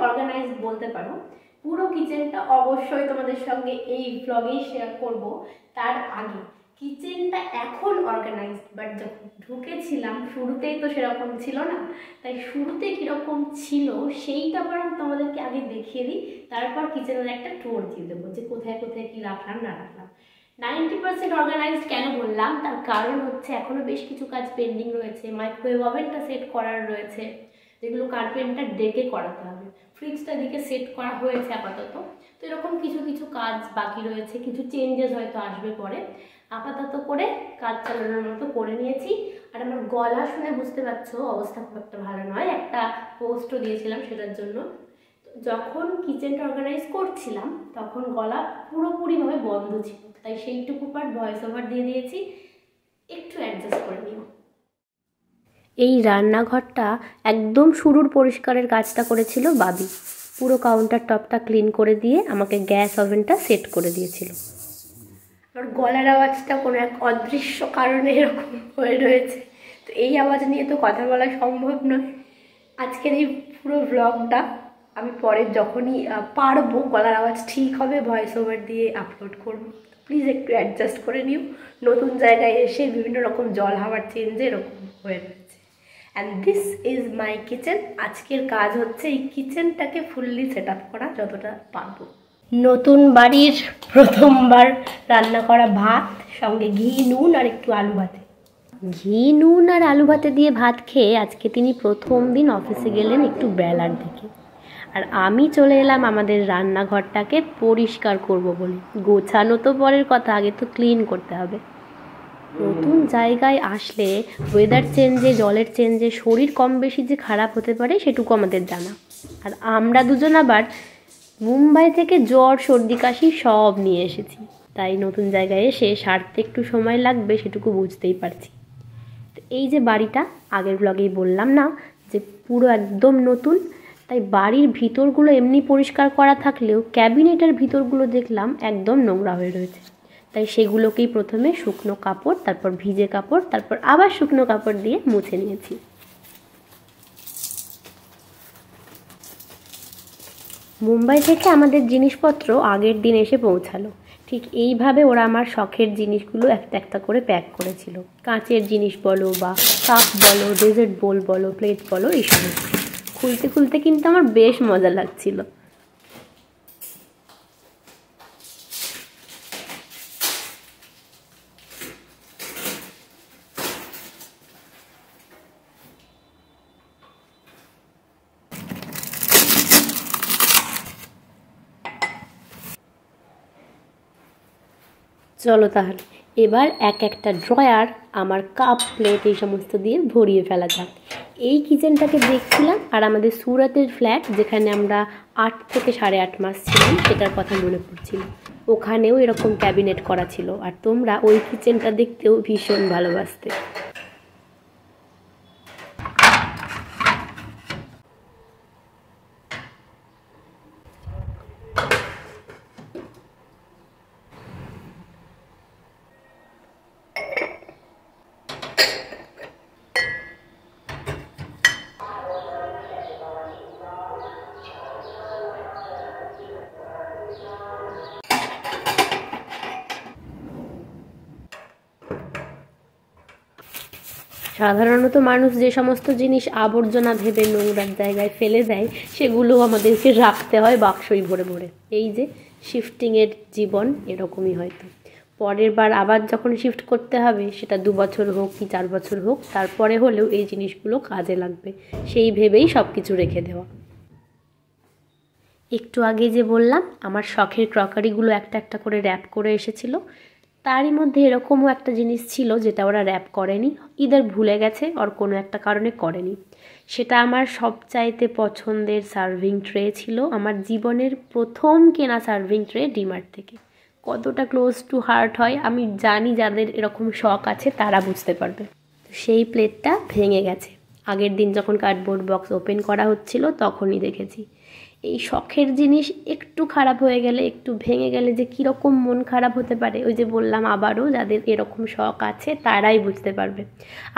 Organised বলতে পারো। পুরো কিচেনটা অবশ্যই তোমাদের সঙ্গে এই ব্লগেই শেয়ার করব। তার আগে কিচেনটা এখন অর্গানাইজড, বাট যখন ঢুকেছিলাম শুরুতেই তো সেরকম ছিল না। তাই শুরুতে কীরকম ছিল সেইটা বরং তোমাদেরকে আগে দেখিয়ে দিই, তারপর কিচেনের একটা ট্যুর দিয়ে দেবো যে কোথায় কোথায় কী রাখলাম না রাখলাম। 90% অর্গানাইজড কেন বললাম, তার কারণ হচ্ছে এখনও বেশ কিছু কাজ পেন্ডিং রয়েছে। মাইক্রোওয়েভ ওভেনটা সেট করার রয়েছে, যেগুলো কার্পেন্টার ডেকে করাতে হবে। ফ্রিজটা দিকে সেট করা হয়েছে আপাতত। তো এরকম কিছু কিছু কাজ বাকি রয়েছে, কিছু চেঞ্জেস হয়তো আসবে পরে। আপাতত করে কাজ চালানোর মতো করে নিয়েছি। আর আমার গলা শুনে বুঝতে পারছো অবস্থা খুব একটা ভালো নয়, একটা পোস্টও দিয়েছিলাম সেটার জন্য। যখন কিচেনটা অর্গানাইজ করছিলাম তখন গলা পুরোপুরিভাবে বন্ধ ছিল, তাই সেইটুকু পার্ট ভয়েস ওভার দিয়ে দিয়েছি, একটু অ্যাডজাস্ট করে নিও। এই রান্নাঘরটা একদম শুরুর পরিষ্কারের কাজটা করেছিল বাবি। পুরো কাউন্টার টপটা ক্লিন করে দিয়ে আমাকে গ্যাস ওভেনটা সেট করে দিয়েছিল। আমার গলার আওয়াজটা কোনো এক অদৃশ্য কারণে এরকম হয়ে রয়েছে, তো এই আওয়াজ নিয়ে তো কথা বলা সম্ভব নয়। আজকের এই পুরো ব্লগটা আমি পরে যখনই পারবো, গলার আওয়াজ ঠিক হবে, ভয়েস ওভার দিয়ে আপলোড করবো। প্লিজ একটু অ্যাডজাস্ট করে নিও, নতুন জায়গায় এসে বিভিন্ন রকম জল হাওয়ার চেঞ্জে এরকম হয়ে রয়েছে। And this is my kitchen. আজকের কাজ হচ্ছে এই কিচেনটাকে ফুললি সেট আপ করা যতটা পারবো। নতুন বাড়ির প্রথমবার রান্না করা ভাত, সঙ্গে ঘি নুন আর একটু আলু ভাতে। ঘি নুন আর আলু ভাতে দিয়ে ভাত খেয়ে আজকে তিনি প্রথম দিন অফিসে গেলেন একটু বেলার দিকে। আর আমি চলে এলাম আমাদের রান্নাঘরটাকে পরিষ্কার করব বলে। গোছানো তো পরের কথা, আগে তো ক্লিন করতে হবে। নতুন জায়গায় আসলে ওয়েদার চেঞ্জে, জলের চেঞ্জে শরীর কম বেশি যে খারাপ হতে পারে সেটুকু আমাদের জানা। আর আমরা দুজন আবার মুম্বাই থেকে জ্বর সর্দি কাশি সব নিয়ে এসেছি, তাই নতুন জায়গায় এসে সারতে একটু সময় লাগবে সেটুকু বুঝতেই পারছি। তো এই যে বাড়িটা, আগের ব্লগেই বললাম না যে পুরো একদম নতুন, তাই বাড়ির ভিতরগুলো এমনি পরিষ্কার করা থাকলেও ক্যাবিনেটের ভিতরগুলো দেখলাম একদম নোংরা হয়ে রয়েছে। তাই সেগুলোকেই প্রথমে শুকনো কাপড়, তারপর ভিজে কাপড়, তারপর আবার শুকনো কাপড় দিয়ে মুছে নিয়েছি। মুম্বাই থেকে আমাদের জিনিসপত্র আগের দিন এসে পৌঁছালো। ঠিক এইভাবে ওরা আমার শখের জিনিসগুলো একটা একটা করে প্যাক করেছিল। কাঁচের জিনিস বলো বা কাপ বলো, ডেজার্ট বোল বলো, প্লেট বলো, এই সমস্ত খুলতে খুলতে কিন্তু আমার বেশ মজা লাগছিল। চলো তাহলে এবার এক একটা ড্রয়ার আমার কাপ প্লেট এই সমস্ত দিয়ে ভরিয়ে ফেলা যাক। এই কিচেনটাকে দেখছিলাম আর আমাদের সুরাতের ফ্ল্যাট, যেখানে আমরা 8 থেকে 8.5 মাস ছিলাম, সেটার কথা মনে পড়ছিল। ওখানেও এরকম ক্যাবিনেট করা ছিল, আর তোমরা ওই কিচেনটা দেখতেও ভীষণ ভালোবাসতে। সাধারণত মানুষ যে সমস্ত জিনিস আবর্জনা ভেবে নোংরার জায়গায় ফেলে দেয়, সেগুলো আমাদেরকে রাখতে হয় বাক্সই ভরে ভরে। এই যে শিফটিংয়ের জীবন এরকমই হয়তো। পরের বার আবার যখন শিফট করতে হবে, সেটা 2 বছর হোক কি 4 বছর হোক, তারপরে হলেও এই জিনিসগুলো কাজে লাগবে, সেই ভেবেই সব কিছু রেখে দেওয়া। একটু আগে যে বললাম আমার শখের ক্রকারিগুলো একটা একটা করে র্যাপ করে এসেছিলো, তারই মধ্যে এরকমও একটা জিনিস ছিল যেটা ওরা র্যাপ করেনি, ইদার ভুলে গেছে আর কোনো একটা কারণে করেনি। সেটা আমার সবচাইতে পছন্দের সার্ভিং ট্রে ছিল, আমার জীবনের প্রথম কেনা সার্ভিং ট্রে ডিমার্ট থেকে। কতটা ক্লোজ টু হার্ট হয় আমি জানি, যাদের এরকম শখ আছে তারা বুঝতে পারবে। সেই প্লেটটা ভেঙে গেছে, আগের দিন যখন কার্ডবোর্ড বক্স ওপেন করা হচ্ছিল তখনই দেখেছি। এই শখের জিনিস একটু খারাপ হয়ে গেলে, একটু ভেঙে গেলে যে কীরকম মন খারাপ হতে পারে, ওই যে বললাম আবারও, যাদের এরকম শখ আছে তারাই বুঝতে পারবে।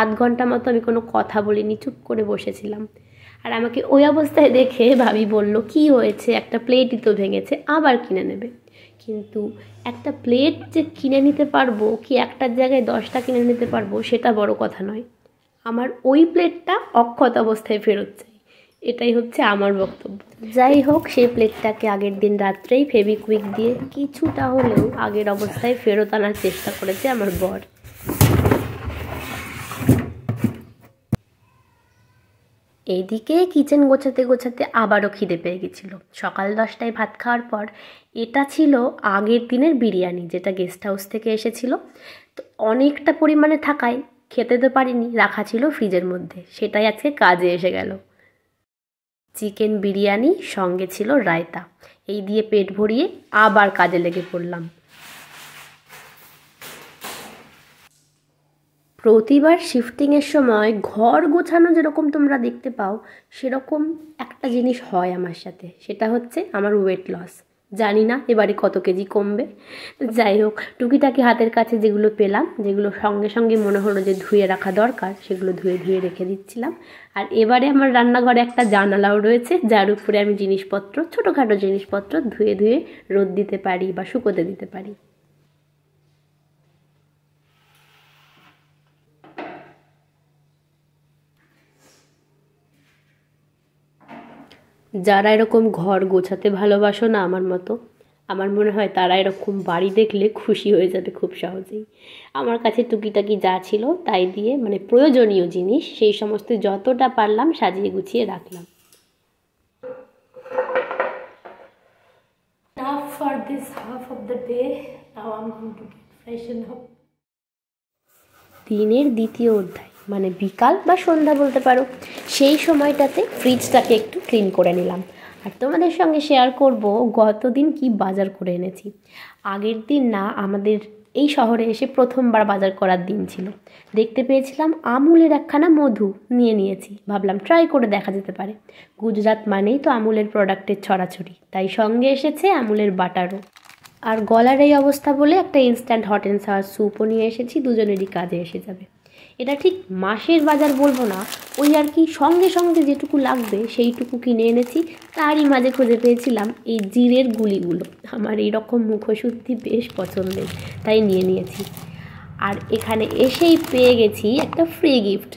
8 ঘন্টা মতো আমি কোনো কথা বলিনি, চুপ করে বসেছিলাম। আর আমাকে ওই অবস্থায় দেখে ভাবি বলল, কি হয়েছে, একটা প্লেটই তো ভেঙেছে, আবার কিনে নেবে। কিন্তু একটা প্লেট যে কিনে নিতে পারবো কি একটার জায়গায় 10টা কিনে নিতে পারবো সেটা বড় কথা নয়, আমার ওই প্লেটটা অক্ষত অবস্থায় ফেরত চাই, এটাই হচ্ছে আমার বক্তব্য। যাই হোক, সেই প্লেটটাকে আগের দিন রাত্রেই ফেভিকুইক দিয়ে কিছুটা হলেও আগের অবস্থায় ফেরত আনার চেষ্টা করেছে আমার বর। এইদিকে কিচেন গোছাতে গোছাতে আবারও খিদে পেয়ে গেছিলো। সকাল 10টায় ভাত খাওয়ার পর এটা ছিল আগের দিনের বিরিয়ানি, যেটা গেস্ট হাউস থেকে এসেছিল। তো অনেকটা পরিমাণে থাকায় খেতে তো পারিনি, রাখা ছিল ফ্রিজের মধ্যে, সেটাই আজকে কাজে এসে গেল। চিকেন বিরিয়ানি, সঙ্গে ছিল রায়তা, এই দিয়ে পেট ভরিয়ে আবার কাজে লেগে পড়লাম। প্রতিবার শিফটিংয়ের সময় ঘর গোছানো যেরকম তোমরা দেখতে পাও, সেরকম একটা জিনিস হয় আমার সাথে, সেটা হচ্ছে আমার ওয়েট লস। জানি না এবারে কত কেজি কমবে। যাই হোক, টুকিটাকি হাতের কাছে যেগুলো পেলাম, যেগুলো সঙ্গে সঙ্গে মনে হলো যে ধুয়ে রাখা দরকার, সেগুলো ধুয়ে ধুয়ে রেখে দিচ্ছিলাম। আর এবারে আমার রান্নাঘরে একটা জানালাও রয়েছে, যার উপরে আমি জিনিসপত্র, ছোটোখাটো জিনিসপত্র ধুয়ে ধুয়ে রোদ দিতে পারি বা শুকোতে দিতে পারি। যারা এরকম ঘর গোছাতে ভালোবাসো না আমার মতো, আমার মনে হয় তারা এরকম বাড়ি দেখলে খুশি হয়ে যাবে খুব সহজেই। আমার কাছে টুকিটাকি যা ছিল তাই দিয়ে, মানে প্রয়োজনীয় জিনিস, সেই সমস্ত যতটা পারলাম সাজিয়ে গুছিয়ে রাখলাম। For this half of the day, now I'm going to get freshen up. দিনের দ্বিতীয় অধ্যায়, মানে বিকাল বা সন্ধ্যা বলতে পারো, সেই সময়টাতে ফ্রিজটাকে একটু ক্লিন করে নিলাম। আর তোমাদের সঙ্গে শেয়ার করব গতদিন কি বাজার করে এনেছি। আগের দিন না, আমাদের এই শহরে এসে প্রথমবার বাজার করার দিন ছিল। দেখতে পেয়েছিলাম আমুলের একখানা মধু, নিয়েছি, ভাবলাম ট্রাই করে দেখা যেতে পারে। গুজরাট মানেই তো আমুলের প্রোডাক্টের ছড়াছড়ি, তাই সঙ্গে এসেছে আমুলের বাটারও। আর গলার এই অবস্থা বলে একটা ইনস্ট্যান্ট হট অ্যান্ড সাওয়ার স্যুপও নিয়ে এসেছি, দুজনেরই কাজে এসে যাবে। এটা ঠিক মাসের বাজার বলবো না, ওই আর কি সঙ্গে সঙ্গে যেটুকু লাগবে সেইটুকু কিনে এনেছি। তারই মাঝে খুঁজে পেয়েছিলাম এই জিরের গুলিগুলো, আমার এইরকম মুখশুদ্ধি বেশ পছন্দের, তাই নিয়েছি। আর এখানে এসেই পেয়ে গেছি একটা ফ্রি গিফট।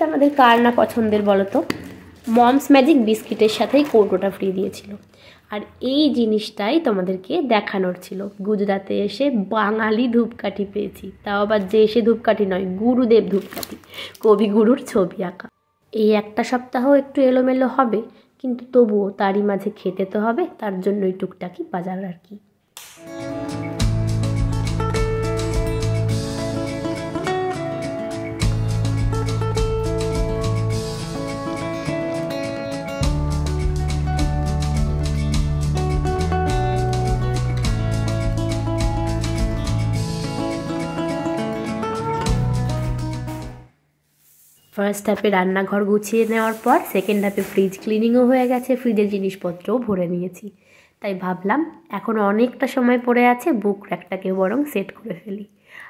আমাদের কার না পছন্দের বলো তো? মমস ম্যাজিক বিস্কিটের সাথেই কৌটোটা ফ্রি দিয়েছিল। আর এই জিনিসটাই তোমাদেরকে দেখানোর ছিল। গুজরাতে এসে বাঙালি ধূপকাঠি পেয়েছি, তাও আবার যে এসে ধূপকাঠি নয়, গুরুদেব ধূপকাঠি, কবিগুরুর ছবি আঁকা। এই একটা সপ্তাহ একটু এলোমেলো হবে, কিন্তু তবুও তারই মাঝে খেতে তো হবে, তার জন্যই টুকটাকি বাজার আর কি। ফার্স্ট হাফে রান্নাঘর গুছিয়ে নেওয়ার পর সেকেন্ড হাফে ফ্রিজ ক্লিনিংও হয়ে গেছে, ফ্রিজের জিনিসপত্রও ভরে নিয়েছি। তাই ভাবলাম এখন অনেকটা সময় পড়ে আছে, বুক র্যাকটাকে বরং সেট করে ফেলি।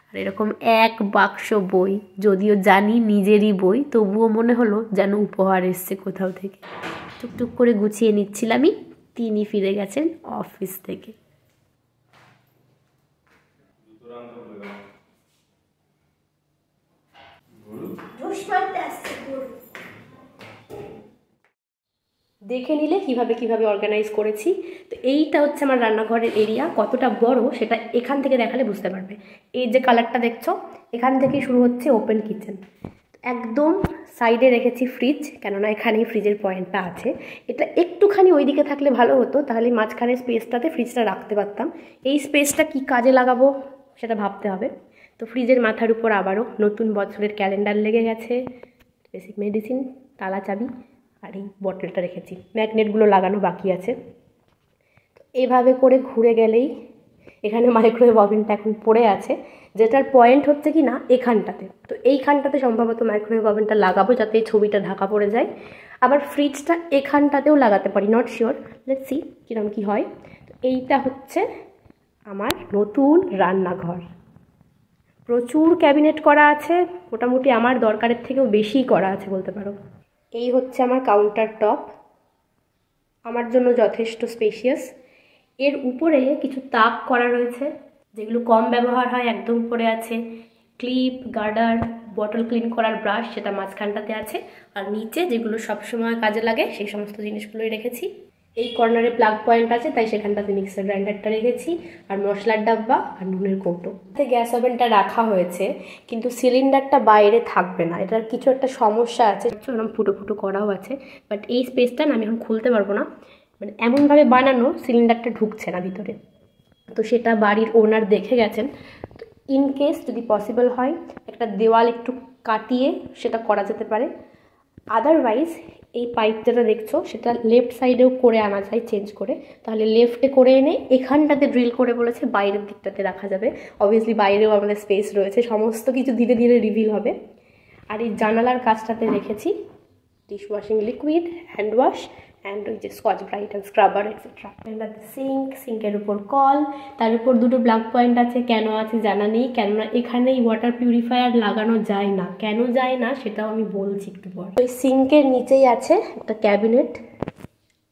আর এরকম এক বাক্স বই, যদিও জানি নিজেরই বই, তবুও মনে হলো যেন উপহার এসছে কোথাও থেকে। টুকটুক করে গুছিয়ে নিচ্ছিলামই, তিনি ফিরে গেছেন অফিস থেকে। দেখে নিলে কিভাবে অর্গানাইজ করেছি। তো এইটা হচ্ছে আমার রান্নাঘরের এরিয়া, কতটা বড় সেটা এখান থেকে দেখালে বুঝতে পারবে। এই যে কালারটা দেখছো, এখান থেকে শুরু হচ্ছে ওপেন কিচেন। একদম সাইডে রেখেছি ফ্রিজ, কেননা এখানেই ফ্রিজের পয়েন্টটা আছে। এটা একটুখানি ওই দিকে থাকলে ভালো হতো, তাহলে মাঝখানের স্পেসটাতে ফ্রিজটা রাখতে পারতাম। এই স্পেসটা কি কাজে লাগাবো সেটা ভাবতে হবে। তো ফ্রিজের মাথার উপর আবারও নতুন বছরের ক্যালেন্ডার লেগে গেছে, বেসিক মেডিসিন, তালা চাবি, আর এই বটলটা রেখেছি। ম্যাগনেটগুলো লাগানো বাকি আছে। তো এভাবে করে ঘুরে গেলেই এখানে মাইক্রোওয়েভ ওভেনটা এখন পড়ে আছে, যেটার পয়েন্ট হচ্ছে কি না এখানটাতে। তো এইখানটাতে সম্ভবত মাইক্রোওয়েভ ওভেনটা লাগাবো, যাতে এই ছবিটা ঢাকা পড়ে যায়। আবার ফ্রিজটা এখানটাতেও লাগাতে পারি, নট শিওর, লেটস সি কীরকম কী হয়। তো এইটা হচ্ছে আমার নতুন রান্নাঘর। প্রচুর ক্যাবিনেট করা আছে, মোটামুটি আমার দরকারের থেকেও বেশিই করা আছে বলতে পারো। এই হচ্ছে আমার কাউন্টার টপ, আমার জন্য যথেষ্ট স্পেশিয়াস। এর উপরে কিছু তাক করা রয়েছে যেগুলো কম ব্যবহার হয়, একদম উপরে আছে ক্লিপ, গার্ডার, বটল ক্লিন করার ব্রাশ, সেটা মাঝখানটাতে আছে। আর নিচে যেগুলো সবসময় কাজে লাগে সেই সমস্ত জিনিসগুলোই রেখেছি। এই কর্নারে প্লাগ পয়েন্ট আছে, তাই সেখানটাতে মিক্সার গ্রাইন্ডারটা রেখেছি, আর মশলার ডাব্বা আর নুনের কৌটো। গ্যাস ওভেনটা রাখা হয়েছে, কিন্তু সিলিন্ডারটা বাইরে থাকবে না, এটার কিছু একটা সমস্যা আছে, এরকম ফুটো ফুটো করাও আছে। বাট এই স্পেসটা আমি এখন খুলতে পারবো না, মানে এমনভাবে বানানো সিলিন্ডারটা ঢুকছে না ভিতরে। তো সেটা বাড়ির ওনার দেখে গেছেন। তো ইন কেস যদি পসিবল হয় একটা দেওয়াল একটু কাটিয়ে সেটা করা যেতে পারে। আদারওয়াইজ এই পাইপ যেটা দেখছো সেটা লেফট সাইডেও করে আনা যায় চেঞ্জ করে, তাহলে লেফটে করে এনে এখানটাতে ড্রিল করে বলেছে বাইরের দিকটাতে রাখা যাবে। অবভিয়াসলি বাইরেও আমাদের স্পেস রয়েছে, সমস্ত কিছু ধীরে ধীরে রিভিল হবে। আর এই জানালার কাজটাতে রেখেছি dish washing liquid, hand wash and ওই যে Scotch Brite and scrubber etcetera. সিঙ্কের উপর কল, তার উপর দুটো প্লাগ পয়েন্ট আছে। কেন আছে জানা নেই, কেননা এখানে এই ওয়াটার পিউরিফায়ার লাগানো যায় না। কেন যায় না সেটাও আমি বলছি একটু পর। ওই সিঙ্কের নিচেই আছে একটা cabinet,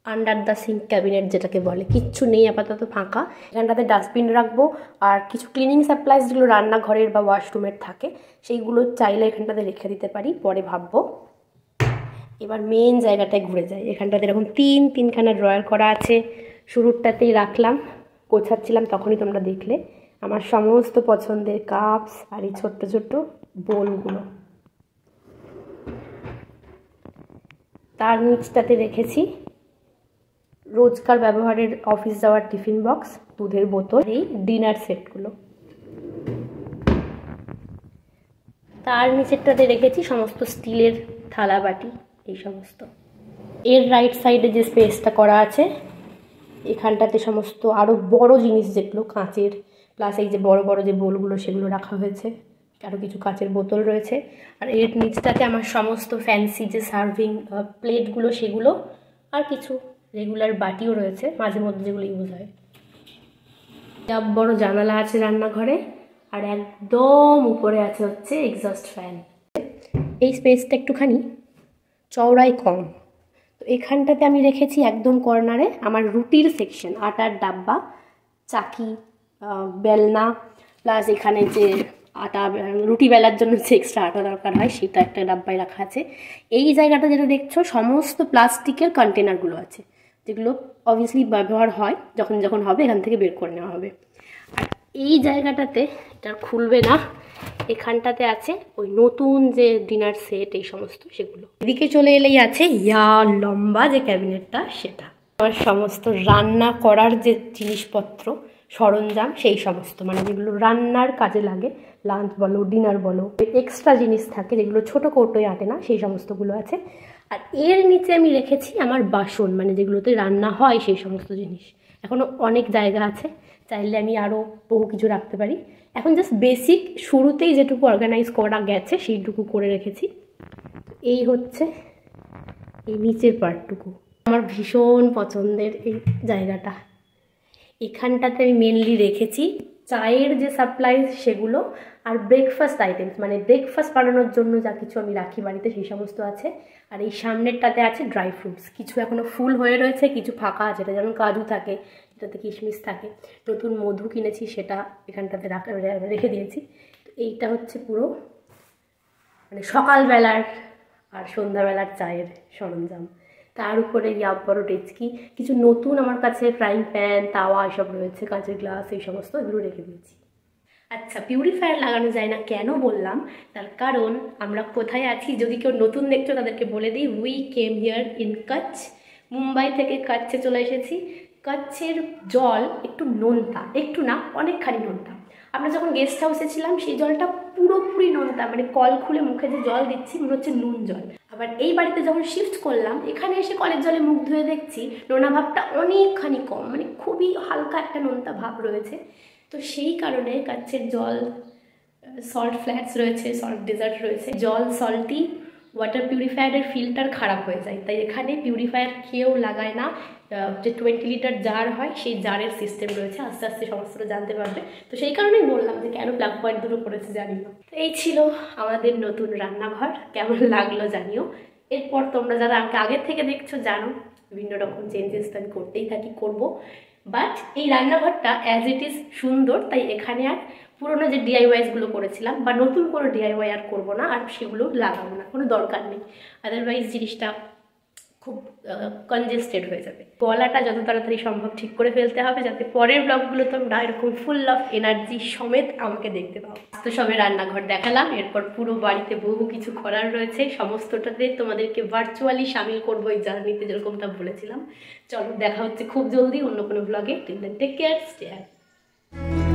under the sink cabinet যেটাকে বলে, কিচ্ছু নেই আপাতত, ফাঁকা। এখানটাতে ডাস্টবিন রাখবো, আর কিছু ক্লিনিং সাপ্লাইজ যেগুলো রান্নাঘরের বা ওয়াশরুমের থাকে সেইগুলো চাইলে এখানটাতে রেখে দিতে পারি, পরে ভাববো। এবার মেন জায়গাটায় ঘুরে যায়। এখানটাতে এরকম তিনখানা ড্রয়ার করা আছে। শুরুরটাতেই রাখলাম, গোছাচ্ছিলাম তখনই তোমরা দেখলে আমার সমস্ত পছন্দের কাপস আর এই ছোট্ট ছোট্ট বোলগুলো। তার নিচটাতে রেখেছি রোজকার ব্যবহারের অফিস যাওয়ার টিফিন বক্স, দুধের বোতল, এই ডিনার সেটগুলো। তার নিচেরটাতে রেখেছি সমস্ত স্টিলের থালা বাটি, এই সমস্ত। এর রাইট সাইডে যে স্পেসটা করা আছে এখানটাতে সমস্ত আরও বড় জিনিস যেগুলো কাঁচের, প্লাস এই যে বড় বড় যে বোলগুলো সেগুলো রাখা হয়েছে, আরও কিছু কাঁচের বোতল রয়েছে। আর এর নিচটাতে আমার সমস্ত ফ্যান্সি যে সার্ভিং প্লেটগুলো সেগুলো, আর কিছু রেগুলার বাটিও রয়েছে মাঝে মধ্যে যেগুলো ইউজ হয়। বড় জানালা আছে রান্নাঘরে, আর একদম উপরে আছে হচ্ছে এক্সস্ট ফ্যান। এই স্পেসটা একটুখানি চওড়াই কম, তো এখানটাতে আমি রেখেছি একদম কর্নারে আমার রুটির সেকশন, আটার ডাব্বা, চাকি, বেলনা, প্লাস এখানে যে আটা রুটি বেলার জন্য যে এক্সট্রা আটা দরকার হয় সেটা একটা ডাব্বায় রাখা আছে। এই জায়গাটা যেটা দেখছো সমস্ত প্লাস্টিকের কন্টেনারগুলো আছে, যেগুলো অবভিয়াসলি ব্যবহার হয়, যখন যখন হবে এখান থেকে বের করে নেওয়া হবে। আর এই জায়গাটাতে এটা খুলবে না, এখানটাতে আছে ওই নতুন যে ডিনার সেট এই সমস্ত সেগুলো। এদিকে চলে এলেই আছে লম্বা যে ক্যাবিনেটটা, সেটা আমার সমস্ত রান্না করার যে জিনিসপত্র সরঞ্জাম সেই সমস্ত, মানে যেগুলো রান্নার কাজে লাগে, লাঞ্চ বলো ডিনার বলো, এক্সট্রা জিনিস থাকে যেগুলো ছোটো কৌটোয় আটে না, সেই সমস্তগুলো আছে। আর এর নিচে আমি রেখেছি আমার বাসন, মানে যেগুলোতে রান্না হয় সেই সমস্ত জিনিস। এখনও অনেক জায়গা আছে, চাইলে আমি আরও বহু কিছু রাখতে পারি। এখন জাস্ট বেসিক শুরুতেই যেটুকু অর্গানাইজ করা গেছে সেইটুকু করে রেখেছি। এই হচ্ছে এই নিচের পার্টটুকু, আমার ভীষণ পছন্দের এই জায়গাটা। এখানটাতে আমি মেনলি রেখেছি চায়ের যে সাপ্লাইজ সেগুলো, আর ব্রেকফাস্ট আইটেমস, মানে ব্রেকফাস্ট বানানোর জন্য যা কিছু আমি রাখি বাড়িতে সেই সমস্ত আছে। আর এই সামনেরটাতে আছে ড্রাই ফ্রুটস, কিছু এখনও ফুল হয়ে রয়েছে, কিছু ফাঁকা আছে, এটা যেমন কাজু থাকে, এটাতে কিশমিশ থাকে, নতুন মধু কিনেছি সেটা এখানটাতে রেখে দিয়েছি। তো এইটা হচ্ছে পুরো মানে সকালবেলার আর সন্ধ্যাবেলার চায়ের সরঞ্জাম। তার উপরে বড় ডেচকি, কিছু নতুন আমার কাছে ফ্রাইং প্যান, তাওয়া এসব রয়েছে, কাঁচের গ্লাস, এই সমস্ত এগুলো রেখে দিয়েছি। আচ্ছা, পিউরিফায়ার লাগানো যায় না কেন বললাম, তার কারণ আমরা কোথায় আছি যদি কেউ নতুন দেখছো তাদেরকে বলে দিই, we came here in Kutch. Mumbai থেকে কচ্ছে চলে এসেছি। কচ্ছের জল একটু নোনতা, একটু না অনেকখানি নোনতা। আমরা যখন গেস্ট হাউসে ছিলাম সেই জলটা পুরোপুরি নোনতা, মানে কল খুলে মুখে যে জল দিচ্ছি মনে হচ্ছে নুন জল। আবার এই বাড়িতে যখন শিফট করলাম এখানে এসে কলের জলে মুখ ধুয়ে দেখছি নোনা ভাবটা অনেকখানি কম, মানে খুবই হালকা একটা নোনতা ভাব রয়েছে। তো সেই কারণে কচ্ছের জল, সল্ট ফ্ল্যাটস রয়েছে, সল্ট ডেজার্ট রয়েছে, জল সল্টি, ওয়াটার পিউরিফায়ারের ফিল্টার খারাপ হয়ে যায়, তাই এখানে পিউরিফায়ার কেউ লাগায় না। যে 20 লিটার জার হয় সেই জারের সিস্টেম রয়েছে, আস্তে আস্তে সমস্তটা জানতে পারবে। তো সেই কারণেই বললাম যে কেন প্লাগ পয়েন্ট দুটো করেছে জানি না। তো এই ছিল আমাদের নতুন রান্নাঘর, কেমন লাগলো জানিও। এরপর তোমরা যারা আমাকে আগের থেকে দেখছো জানো বিভিন্ন রকম চেঞ্জেস তো আমি করতেই থাকি, করবো। বাট এই রান্নাঘরটা অ্যাজ ইট ইজ সুন্দর, তাই এখানে আর পুরোনো যে ডিআইওয়াইসগুলো করেছিলাম বা নতুন কোনো ডিআইওয়াই আর করবো না, আর সেগুলো লাগাবো না, কোনো দরকার নেই। আদারওয়াইজ জিনিসটা খুব কনজেস্টেড হয়ে যাবে। গলাটা যত তাড়াতাড়ি সম্ভব ঠিক করে ফেলতে হবে, যাতে পরের ব্লগগুলো তোমরা এরকম ফুল অফ এনার্জি সমেত আমাকে দেখতে পাও। তো সবে রান্নাঘর দেখালাম, এরপর পুরো বাড়িতে বহু কিছু করার রয়েছে, সমস্তটাতে তোমাদেরকে ভার্চুয়ালি সামিল করবো এই জার্নিতে, যেরকমটা বলেছিলাম। চলো দেখা হচ্ছে খুব জলদি অন্য কোনো ব্লগে। Till then take care, stay happy.